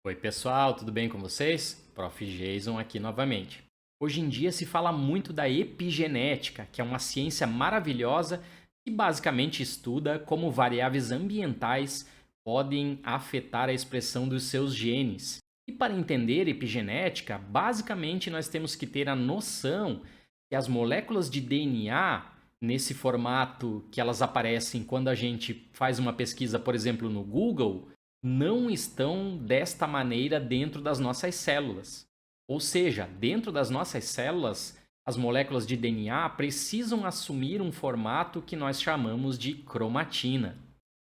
Oi, pessoal, tudo bem com vocês? Prof. Jason aqui novamente. Hoje em dia se fala muito da epigenética, que é uma ciência maravilhosa que basicamente estuda como variáveis ambientais podem afetar a expressão dos seus genes. E para entender epigenética, basicamente nós temos que ter a noção que as moléculas de DNA, nesse formato que elas aparecem quando a gente faz uma pesquisa, por exemplo, no Google, não estão desta maneira dentro das nossas células. Ou seja, dentro das nossas células, as moléculas de DNA precisam assumir um formato que nós chamamos de cromatina.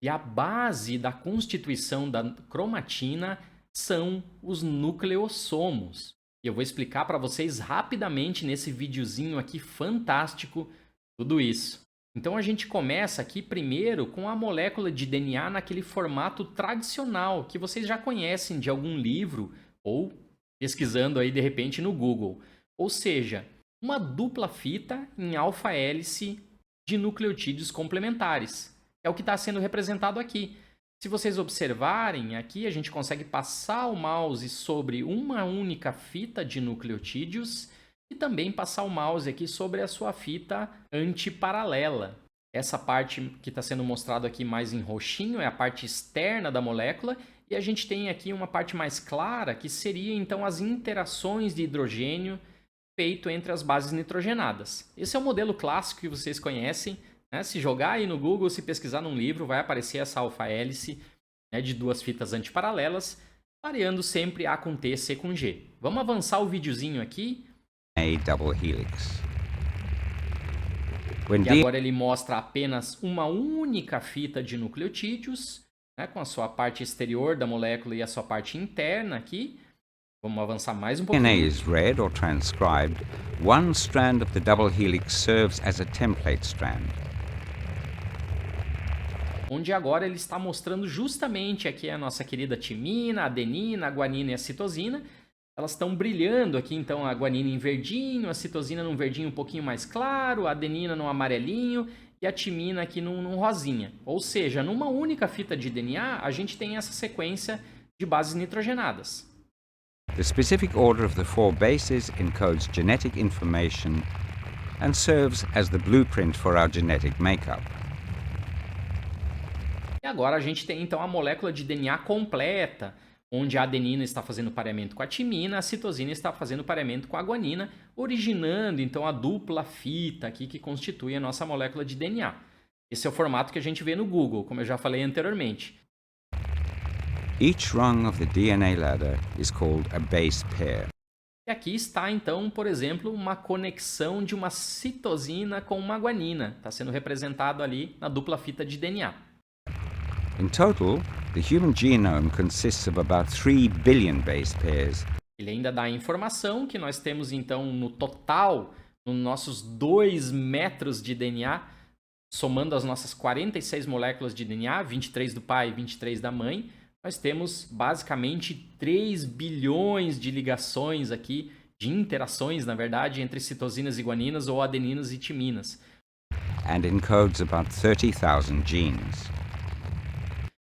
E a base da constituição da cromatina são os nucleossomos. E eu vou explicar para vocês rapidamente nesse videozinho aqui fantástico tudo isso. Então a gente começa aqui primeiro com a molécula de DNA naquele formato tradicional que vocês já conhecem de algum livro ou pesquisando aí de repente no Google. Ou seja, uma dupla fita em alfa-hélice de nucleotídeos complementares. É o que está sendo representado aqui. Se vocês observarem aqui, a gente consegue passar o mouse sobre uma única fita de nucleotídeos e também passar o mouse aqui sobre a sua fita antiparalela. Essa parte que está sendo mostrado aqui mais em roxinho é a parte externa da molécula e a gente tem aqui uma parte mais clara que seria então as interações de hidrogênio feito entre as bases nitrogenadas. Esse é o modelo clássico que vocês conhecem, né? Se jogar aí no Google, se pesquisar num livro, vai aparecer essa alfa-hélice, né, de duas fitas antiparalelas, variando sempre A com T, C com G. Vamos avançar o videozinho aqui. A double helix. When E agora ele mostra apenas uma única fita de nucleotídeos, né, com a sua parte exterior da molécula e a sua parte interna aqui. Vamos avançar mais um DNA pouquinho. is read or transcribed, one strand of the double helix serves as a template strand. Onde agora ele está mostrando justamente aqui a nossa querida timina, a adenina, a guanina e a citosina. Elas estão brilhando aqui, então, a guanina em verdinho, a citosina num verdinho um pouquinho mais claro, a adenina num amarelinho e a timina aqui num rosinha. Ou seja, numa única fita de DNA, a gente tem essa sequência de bases nitrogenadas. The specific order of the four bases encodes genetic information and serves as the blueprint for our genetic makeup. E agora a gente tem então a molécula de DNA completa, onde a adenina está fazendo pareamento com a timina, a citosina está fazendo pareamento com a guanina, originando então a dupla fita aqui que constitui a nossa molécula de DNA. Esse é o formato que a gente vê no Google, como eu já falei anteriormente. Each rung of the DNA ladder is called a base pair. E aqui está então, por exemplo, uma conexão de uma citosina com uma guanina. Está sendo representado ali na dupla fita de DNA. In total, the human genome consists of about 3 billion base pairs. Ele ainda dá a informação que nós temos, então, no total, nos nossos 2 metros de DNA, somando as nossas 46 moléculas de DNA, 23 do pai e 23 da mãe, nós temos basicamente 3 bilhões de ligações aqui, de interações, na verdade, entre citosinas e guaninas ou adeninas e timinas. And encodes about 30,000 genes.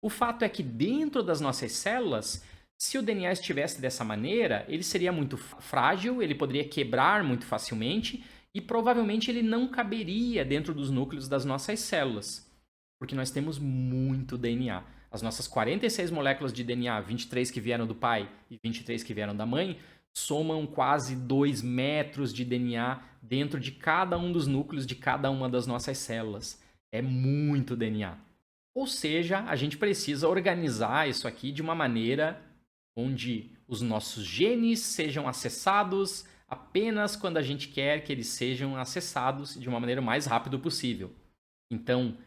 O fato é que dentro das nossas células, se o DNA estivesse dessa maneira, ele seria muito frágil, ele poderia quebrar muito facilmente e provavelmente ele não caberia dentro dos núcleos das nossas células, porque nós temos muito DNA. As nossas 46 moléculas de DNA, 23 que vieram do pai e 23 que vieram da mãe, somam quase 2 metros de DNA dentro de cada um dos núcleos de cada uma das nossas células. É muito DNA. Ou seja, a gente precisa organizar isso aqui de uma maneira onde os nossos genes sejam acessados apenas quando a gente quer que eles sejam acessados de uma maneira o mais rápido possível. Então,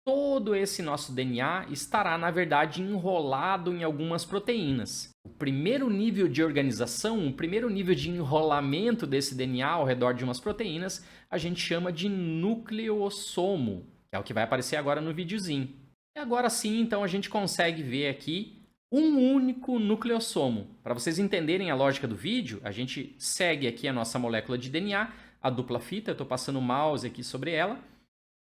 todo esse nosso DNA estará, na verdade, enrolado em algumas proteínas. O primeiro nível de organização, o primeiro nível de enrolamento desse DNA ao redor de umas proteínas, a gente chama de nucleossomo, que é o que vai aparecer agora no videozinho. E agora sim, então, a gente consegue ver aqui um único nucleossomo. Para vocês entenderem a lógica do vídeo, a gente segue aqui a nossa molécula de DNA, a dupla fita, eu estou passando o mouse aqui sobre ela,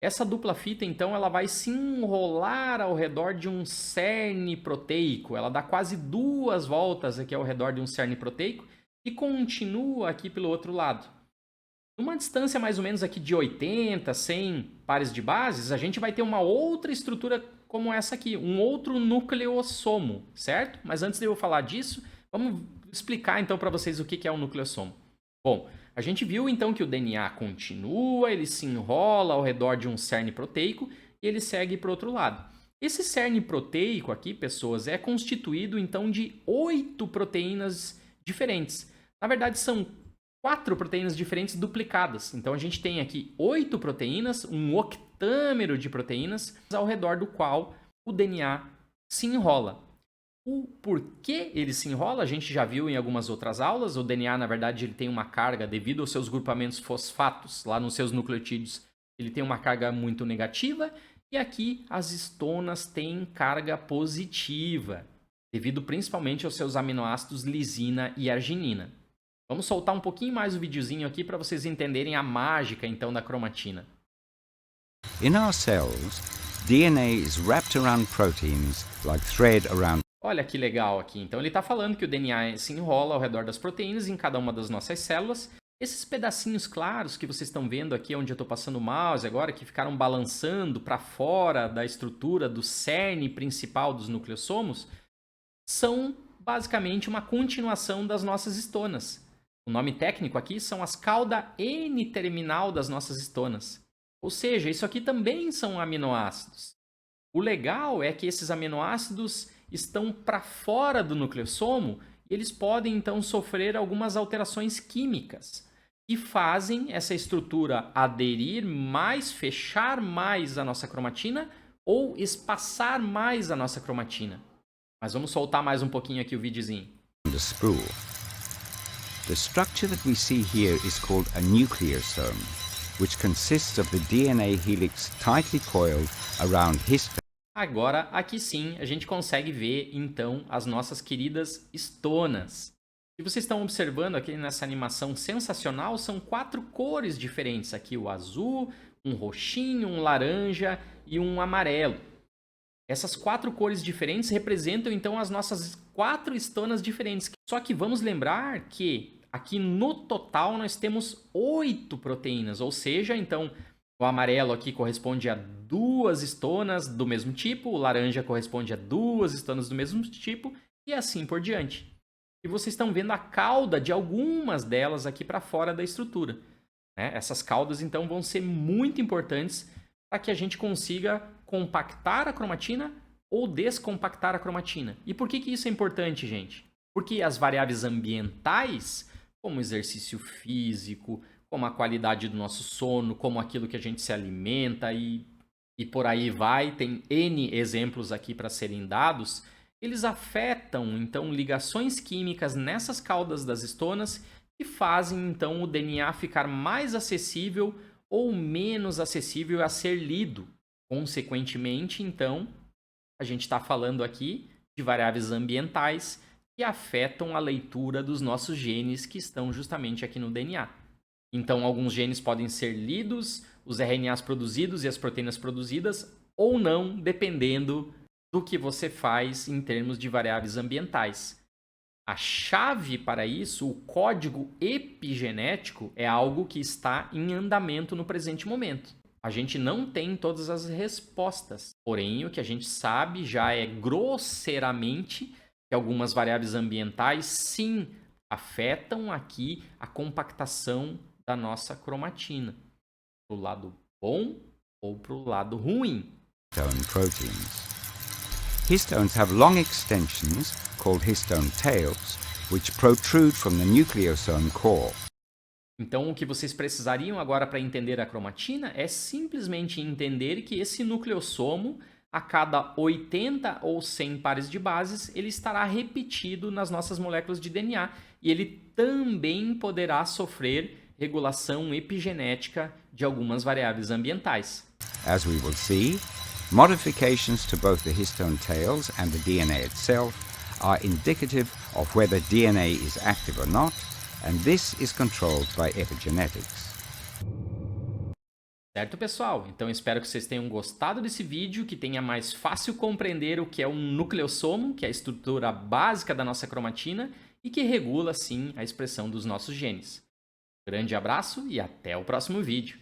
Essa dupla fita, então, ela vai se enrolar ao redor de um cerne proteico. Ela dá quase 2 voltas aqui ao redor de um cerne proteico e continua aqui pelo outro lado. Numa distância mais ou menos aqui de 80, 100 pares de bases, a gente vai ter uma outra estrutura como essa aqui, um outro nucleossomo, certo? Mas antes de eu falar disso, vamos explicar então para vocês o que é um nucleossomo. Bom, a gente viu então que o DNA continua, ele se enrola ao redor de um cerne proteico e ele segue para o outro lado. Esse cerne proteico aqui, pessoas, é constituído então de 8 proteínas diferentes. Na verdade, são 4 proteínas diferentes duplicadas. Então a gente tem aqui 8 proteínas, um octâmero de proteínas, ao redor do qual o DNA se enrola. O porquê ele se enrola, a gente já viu em algumas outras aulas. O DNA, na verdade, ele tem uma carga devido aos seus grupamentos fosfatos, lá nos seus nucleotídeos. Ele tem uma carga muito negativa e aqui as histonas têm carga positiva, devido principalmente aos seus aminoácidos lisina e arginina. Vamos soltar um pouquinho mais o videozinho aqui para vocês entenderem a mágica, então, da cromatina. In our cells, DNA is wrapped around proteins like thread around. Olha que legal aqui. Então ele está falando que o DNA se enrola ao redor das proteínas em cada uma das nossas células. Esses pedacinhos claros que vocês estão vendo aqui, onde eu estou passando o mouse agora, que ficaram balançando para fora da estrutura do cerne principal dos nucleossomos, são basicamente uma continuação das nossas histonas. O nome técnico aqui são as cauda N-terminal das nossas histonas. Ou seja, isso aqui também são aminoácidos. O legal é que esses aminoácidos estão para fora do nucleossomo e eles podem então sofrer algumas alterações químicas que fazem essa estrutura aderir mais, fechar mais a nossa cromatina ou espaçar mais a nossa cromatina. Mas vamos soltar mais um pouquinho aqui o videozinho. The spool. The structure that we see here is called a nucleosome, which consists of the DNA helix tightly coiled around histone. Agora, aqui sim, a gente consegue ver, então, as nossas queridas histonas. E vocês estão observando aqui nessa animação sensacional, são 4 cores diferentes. Aqui o azul, um roxinho, um laranja e um amarelo. Essas 4 cores diferentes representam, então, as nossas 4 histonas diferentes. Só que vamos lembrar que aqui no total nós temos 8 proteínas, ou seja, então, o amarelo aqui corresponde a 2 histonas do mesmo tipo, o laranja corresponde a 2 histonas do mesmo tipo e assim por diante. E vocês estão vendo a cauda de algumas delas aqui para fora da estrutura, né? Essas caudas, então, vão ser muito importantes para que a gente consiga compactar a cromatina ou descompactar a cromatina. E por que isso é importante, gente? Porque as variáveis ambientais, como o exercício físico, como a qualidade do nosso sono, como aquilo que a gente se alimenta e por aí vai, tem N exemplos aqui para serem dados, eles afetam, então, ligações químicas nessas caudas das histonas e fazem, então, o DNA ficar mais acessível ou menos acessível a ser lido. Consequentemente, então, a gente está falando aqui de variáveis ambientais que afetam a leitura dos nossos genes que estão justamente aqui no DNA. Então, alguns genes podem ser lidos, os RNAs produzidos e as proteínas produzidas, ou não, dependendo do que você faz em termos de variáveis ambientais. A chave para isso, o código epigenético, é algo que está em andamento no presente momento. A gente não tem todas as respostas, porém, o que a gente sabe já é grosseiramente que algumas variáveis ambientais, sim, afetam aqui a compactação da nossa cromatina, para o lado bom ou para o lado ruim. Histone proteins. Histones have long extensions called histone tails, which protrude from the nucleosome core. Então, o que vocês precisariam agora para entender a cromatina é simplesmente entender que esse nucleossomo, a cada 80 ou 100 pares de bases, ele estará repetido nas nossas moléculas de DNA e ele também poderá sofrer regulação epigenética de algumas variáveis ambientais. As we will see, modifications to both the histone tails and the DNA itself are indicative of whether DNA is active or not, and this is controlled by epigenetics. Certo, pessoal? Então espero que vocês tenham gostado desse vídeo, que tenha mais fácil compreender o que é um nucleossomo, que é a estrutura básica da nossa cromatina e que regula, sim, a expressão dos nossos genes. Grande abraço e até o próximo vídeo.